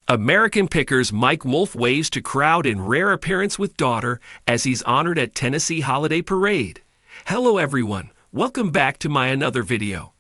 American Pickers Mike Wolfe waves to crowd in rare appearance with daughter as he's honored at Tennessee Holiday Parade. Hello everyone, welcome back to my another video.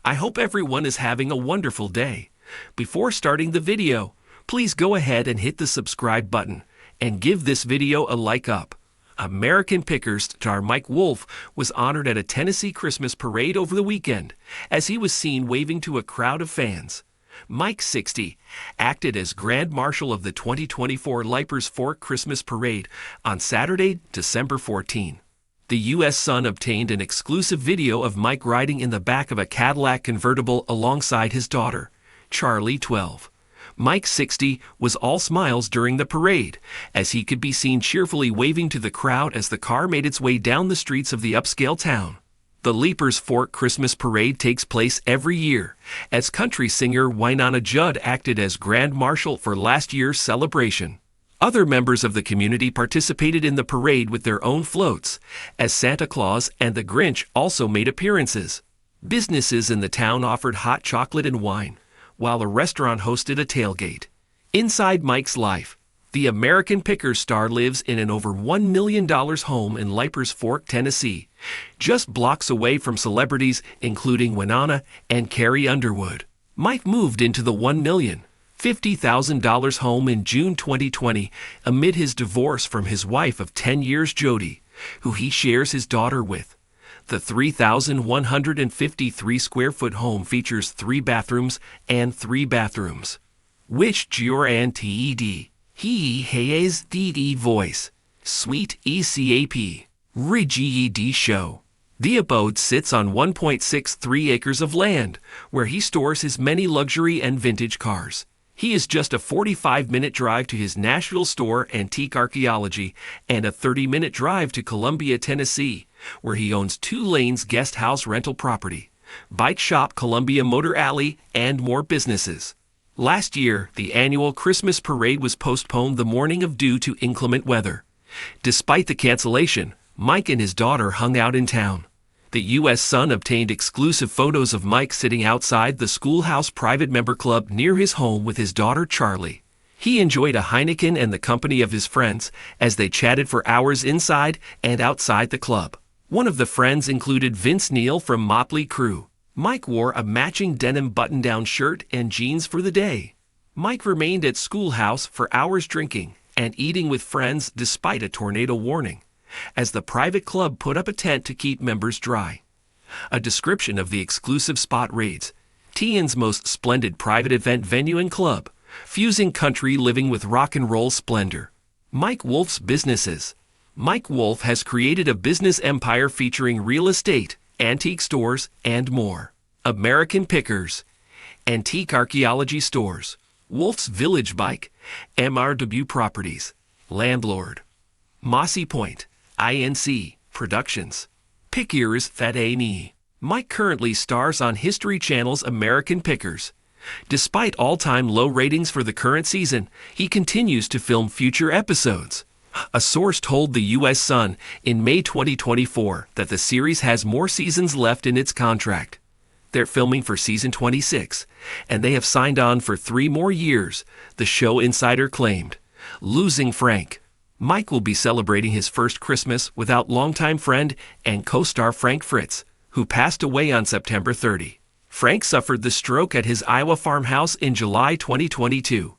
I hope everyone is having a wonderful day. Before starting the video, please go ahead and hit the subscribe button and give this video a like up. American Pickers star Mike Wolfe was honored at a Tennessee Christmas parade over the weekend as he was seen waving to a crowd of fans. Mike, 60, acted as Grand Marshal of the 2024 Leiper's Fork Christmas Parade on Saturday, December 14. The U.S. Sun obtained an exclusive video of Mike riding in the back of a Cadillac convertible alongside his daughter, Charlie, 12. Mike, 60, was all smiles during the parade, as he could be seen cheerfully waving to the crowd as the car made its way down the streets of the upscale town. The Leiper's Fork Christmas Parade takes place every year, as country singer Wynonna Judd acted as Grand Marshal for last year's celebration. Other members of the community participated in the parade with their own floats, as Santa Claus and the Grinch also made appearances. Businesses in the town offered hot chocolate and wine, while a restaurant hosted a tailgate. Inside Mike's life, the American Pickers star lives in an over $1 million home in Leiper's Fork, Tennessee, just blocks away from celebrities including Wynonna and Carrie Underwood. Mike moved into the $1,050,000 home in June 2020 amid his divorce from his wife of 10 years, Jody, who he shares his daughter with. The 3,153-square-foot home features 3 bathrooms and 3 bathrooms. Which Ted he has DD voice. Sweet ECAP. Rigid show. The abode sits on 1.63 acres of land, where he stores his many luxury and vintage cars. He is just a 45-minute drive to his Nashville store, Antique Archaeology, and a 30-minute drive to Columbia, Tennessee, where he owns 2 lanes guest house rental property, bike shop Columbia Motor Alley, and more businesses. Last year, the annual Christmas parade was postponed the morning of due to inclement weather. Despite the cancellation, Mike and his daughter hung out in town. The U.S. Sun obtained exclusive photos of Mike sitting outside the Schoolhouse Private Member Club near his home with his daughter Charlie. He enjoyed a Heineken and the company of his friends as they chatted for hours inside and outside the club. One of the friends included Vince Neil from Motley Crue. Mike wore a matching denim button-down shirt and jeans for the day. Mike remained at Schoolhouse for hours drinking and eating with friends despite a tornado warning, as the private club put up a tent to keep members dry. A description of the exclusive spot reads, "TN's most splendid private event venue and club, fusing country living with rock and roll splendor." Mike Wolfe's businesses. Mike Wolfe has created a business empire featuring real estate, antique stores, and more. American Pickers, Antique Archaeology Stores, Wolfe's Village Bike, MRW Properties, Landlord, Mossy Point, INC Productions, Pickers that A&E. Mike currently stars on History Channel's American Pickers. Despite all-time low ratings for the current season, he continues to film future episodes. A source told the U.S. Sun in May 2024 that the series has more seasons left in its contract. They're filming for season 26, and they have signed on for 3 more years, the show insider claimed. Losing Frank. Mike will be celebrating his first Christmas without longtime friend and co-star Frank Fritz, who passed away on September 30. Frank suffered the stroke at his Iowa farmhouse in July 2022.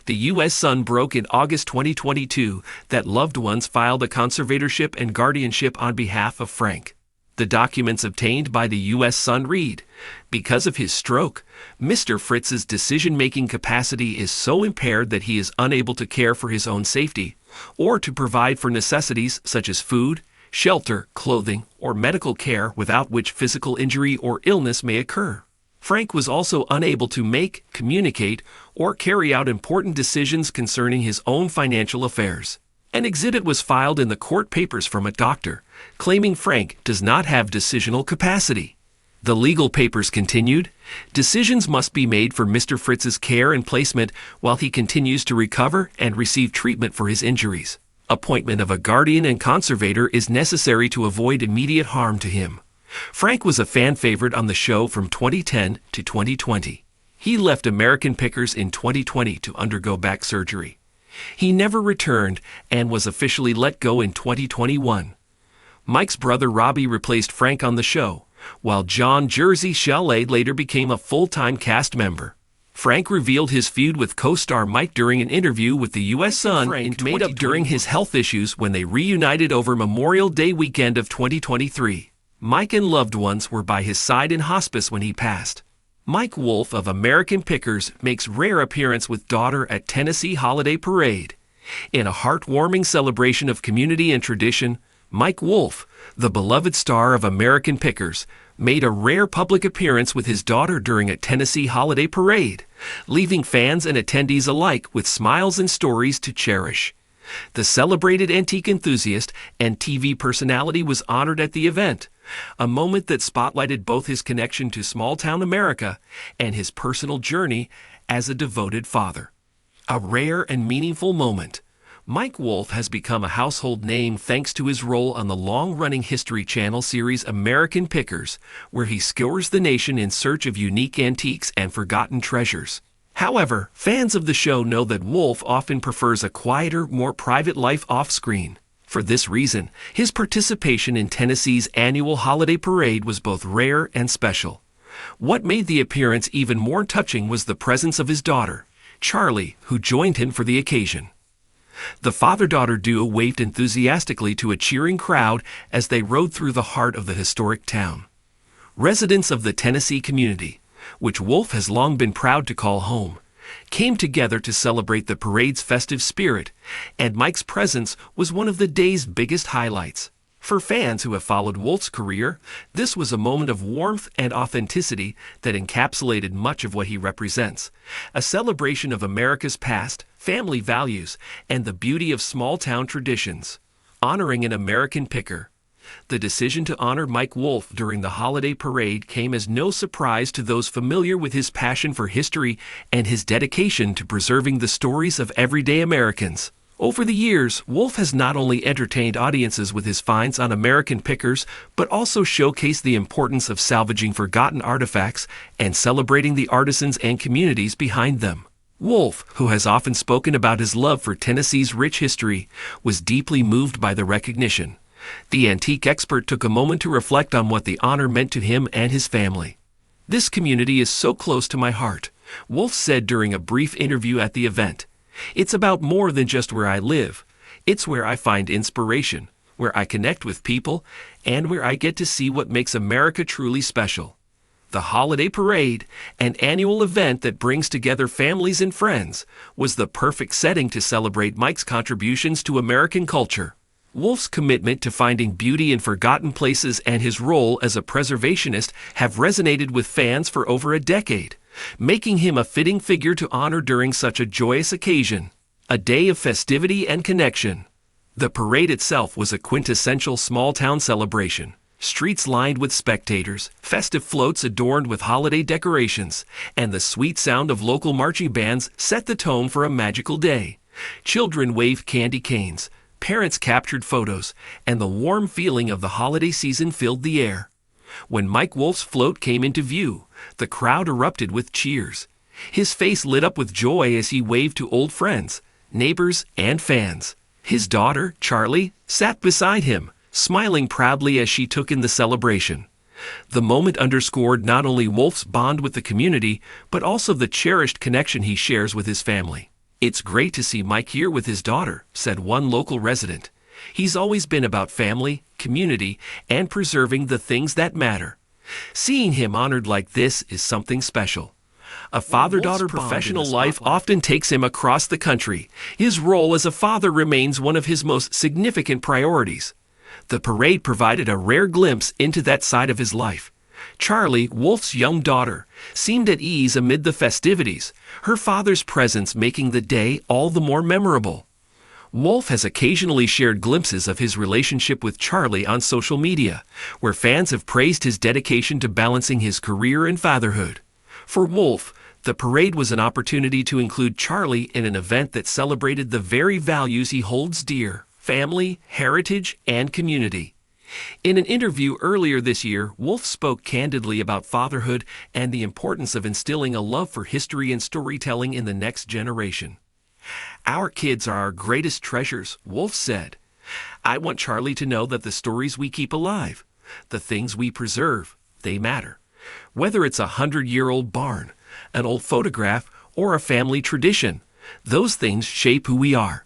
The U.S. Sun broke in August 2022 that loved ones filed a conservatorship and guardianship on behalf of Frank. The documents obtained by the U.S. Sun read, "Because of his stroke, Mr. Fritz's decision-making capacity is so impaired that he is unable to care for his own safety or to provide for necessities such as food, shelter, clothing, or medical care without which physical injury or illness may occur." Frank was also unable to make, communicate, or carry out important decisions concerning his own financial affairs. An exhibit was filed in the court papers from a doctor, claiming Frank does not have decisional capacity. The legal papers continued, "Decisions must be made for Mr. Fritz's care and placement while he continues to recover and receive treatment for his injuries. Appointment of a guardian and conservator is necessary to avoid immediate harm to him." Frank was a fan favorite on the show from 2010 to 2020. He left American Pickers in 2020 to undergo back surgery. He never returned and was officially let go in 2021. Mike's brother Robbie replaced Frank on the show, while John Jersey Chalet later became a full-time cast member. Frank revealed his feud with co-star Mike during an interview with the U.S. Sun made up during his health issues when they reunited over Memorial Day weekend of 2023. Mike and loved ones were by his side in hospice when he passed. Mike Wolfe of American Pickers makes rare appearance with daughter at Tennessee Holiday Parade. In a heartwarming celebration of community and tradition, Mike Wolfe, the beloved star of American Pickers, made a rare public appearance with his daughter during a Tennessee Holiday Parade, leaving fans and attendees alike with smiles and stories to cherish. The celebrated antique enthusiast and TV personality was honored at the event, a moment that spotlighted both his connection to small-town America and his personal journey as a devoted father. A rare and meaningful moment. Mike Wolfe has become a household name thanks to his role on the long-running History Channel series American Pickers, where he scours the nation in search of unique antiques and forgotten treasures. However, fans of the show know that Wolfe often prefers a quieter, more private life off-screen. For this reason, his participation in Tennessee's annual holiday parade was both rare and special. What made the appearance even more touching was the presence of his daughter, Charlie, who joined him for the occasion. The father-daughter duo waved enthusiastically to a cheering crowd as they rode through the heart of the historic town. Residents of the Tennessee community, which Wolfe has long been proud to call home, came together to celebrate the parade's festive spirit, and Mike's presence was one of the day's biggest highlights. For fans who have followed Wolfe's career, this was a moment of warmth and authenticity that encapsulated much of what he represents, a celebration of America's past, family values, and the beauty of small-town traditions. Honoring an American Picker. The decision to honor Mike Wolfe during the holiday parade came as no surprise to those familiar with his passion for history and his dedication to preserving the stories of everyday Americans. Over the years, Wolfe has not only entertained audiences with his finds on American Pickers, but also showcased the importance of salvaging forgotten artifacts and celebrating the artisans and communities behind them. Wolfe, who has often spoken about his love for Tennessee's rich history, was deeply moved by the recognition. The antique expert took a moment to reflect on what the honor meant to him and his family. "This community is so close to my heart," Wolfe said during a brief interview at the event. "It's about more than just where I live. It's where I find inspiration, where I connect with people, and where I get to see what makes America truly special." The holiday parade, an annual event that brings together families and friends, was the perfect setting to celebrate Mike's contributions to American culture. Wolfe's commitment to finding beauty in forgotten places and his role as a preservationist have resonated with fans for over a decade, making him a fitting figure to honor during such a joyous occasion, a day of festivity and connection. The parade itself was a quintessential small-town celebration. Streets lined with spectators, festive floats adorned with holiday decorations, and the sweet sound of local marching bands set the tone for a magical day. Children waved candy canes, parents captured photos, and the warm feeling of the holiday season filled the air. When Mike Wolfe's float came into view, the crowd erupted with cheers. His face lit up with joy as he waved to old friends, neighbors, and fans. His daughter, Charlie, sat beside him, smiling proudly as she took in the celebration. The moment underscored not only Wolfe's bond with the community, but also the cherished connection he shares with his family. "It's great to see Mike here with his daughter," said one local resident. "He's always been about family, community, and preserving the things that matter. Seeing him honored like this is something special." A father-daughter professional life often takes him across the country. His role as a father remains one of his most significant priorities. The parade provided a rare glimpse into that side of his life. Charlie, Wolfe's young daughter, seemed at ease amid the festivities, her father's presence making the day all the more memorable. Wolfe has occasionally shared glimpses of his relationship with Charlie on social media, where fans have praised his dedication to balancing his career and fatherhood. For Wolfe, the parade was an opportunity to include Charlie in an event that celebrated the very values he holds dear: family, heritage, and community. In an interview earlier this year, Wolfe spoke candidly about fatherhood and the importance of instilling a love for history and storytelling in the next generation. "Our kids are our greatest treasures," Wolfe said. "I want Charlie to know that the stories we keep alive, the things we preserve, they matter. Whether it's a 100-year-old barn, an old photograph, or a family tradition, those things shape who we are."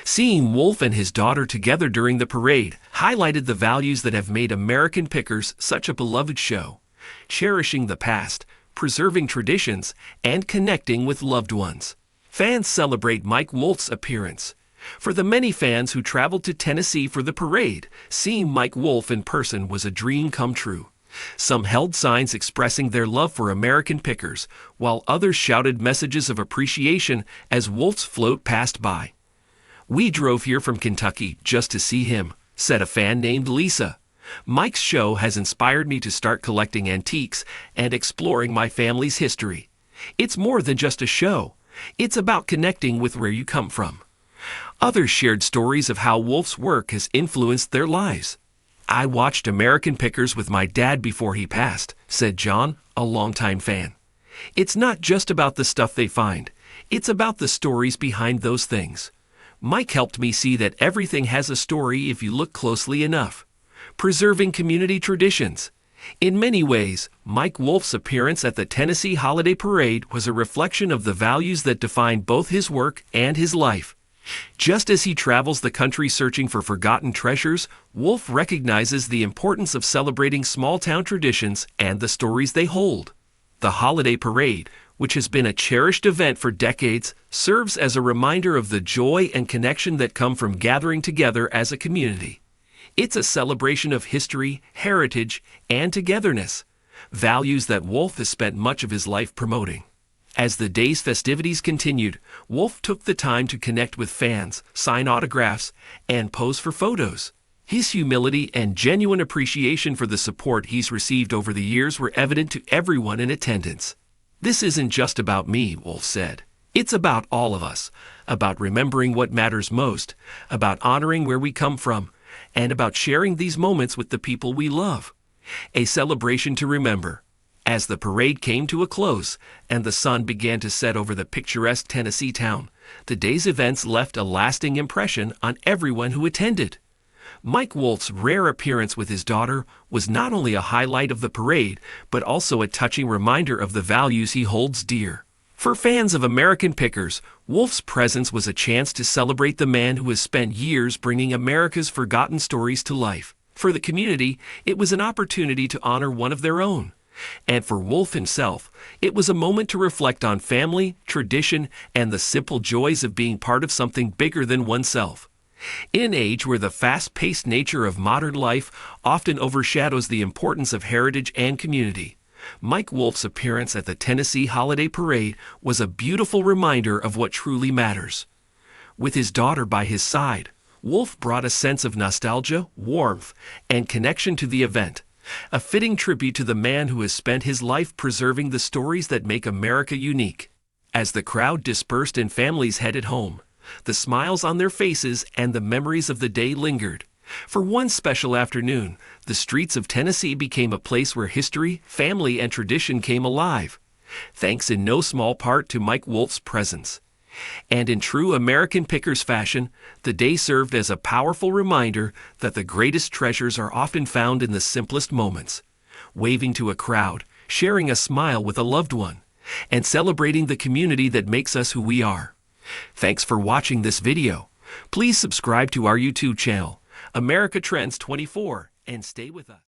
Seeing Wolfe and his daughter together during the parade highlighted the values that have made American Pickers such a beloved show: cherishing the past, preserving traditions, and connecting with loved ones. Fans celebrate Mike Wolfe's appearance. For the many fans who traveled to Tennessee for the parade, seeing Mike Wolfe in person was a dream come true. Some held signs expressing their love for American Pickers, while others shouted messages of appreciation as Wolfe's float passed by. "We drove here from Kentucky just to see him," said a fan named Lisa. "Mike's show has inspired me to start collecting antiques and exploring my family's history. It's more than just a show. It's about connecting with where you come from." Others shared stories of how Wolfe's work has influenced their lives. "I watched American Pickers with my dad before he passed," said John, a longtime fan. "It's not just about the stuff they find. It's about the stories behind those things. Mike helped me see that everything has a story if you look closely enough." Preserving community traditions. In many ways, Mike Wolfe's appearance at the Tennessee Holiday Parade was a reflection of the values that define both his work and his life. Just as he travels the country searching for forgotten treasures, Wolfe recognizes the importance of celebrating small-town traditions and the stories they hold. The Holiday Parade, which has been a cherished event for decades, serves as a reminder of the joy and connection that come from gathering together as a community. It's a celebration of history, heritage, and togetherness, values that Wolfe has spent much of his life promoting. As the day's festivities continued, Wolfe took the time to connect with fans, sign autographs, and pose for photos. His humility and genuine appreciation for the support he's received over the years were evident to everyone in attendance. "This isn't just about me," Wolfe said. "It's about all of us, about remembering what matters most, about honoring where we come from, and about sharing these moments with the people we love. A celebration to remember." As the parade came to a close and the sun began to set over the picturesque Tennessee town, the day's events left a lasting impression on everyone who attended. Mike Wolfe's rare appearance with his daughter was not only a highlight of the parade, but also a touching reminder of the values he holds dear. For fans of American Pickers, Wolfe's presence was a chance to celebrate the man who has spent years bringing America's forgotten stories to life. For the community, it was an opportunity to honor one of their own. And for Wolfe himself, it was a moment to reflect on family, tradition, and the simple joys of being part of something bigger than oneself. In an age where the fast-paced nature of modern life often overshadows the importance of heritage and community, Mike Wolfe's appearance at the Tennessee Holiday Parade was a beautiful reminder of what truly matters. With his daughter by his side, Wolfe brought a sense of nostalgia, warmth, and connection to the event, a fitting tribute to the man who has spent his life preserving the stories that make America unique. As the crowd dispersed and families headed home, the smiles on their faces and the memories of the day lingered. For one special afternoon, the streets of Tennessee became a place where history, family, and tradition came alive, thanks in no small part to Mike Wolfe's presence. And in true American Pickers fashion, the day served as a powerful reminder that the greatest treasures are often found in the simplest moments: waving to a crowd, sharing a smile with a loved one, and celebrating the community that makes us who we are. Thanks for watching this video. Please subscribe to our YouTube channel, America Trends 24, and stay with us.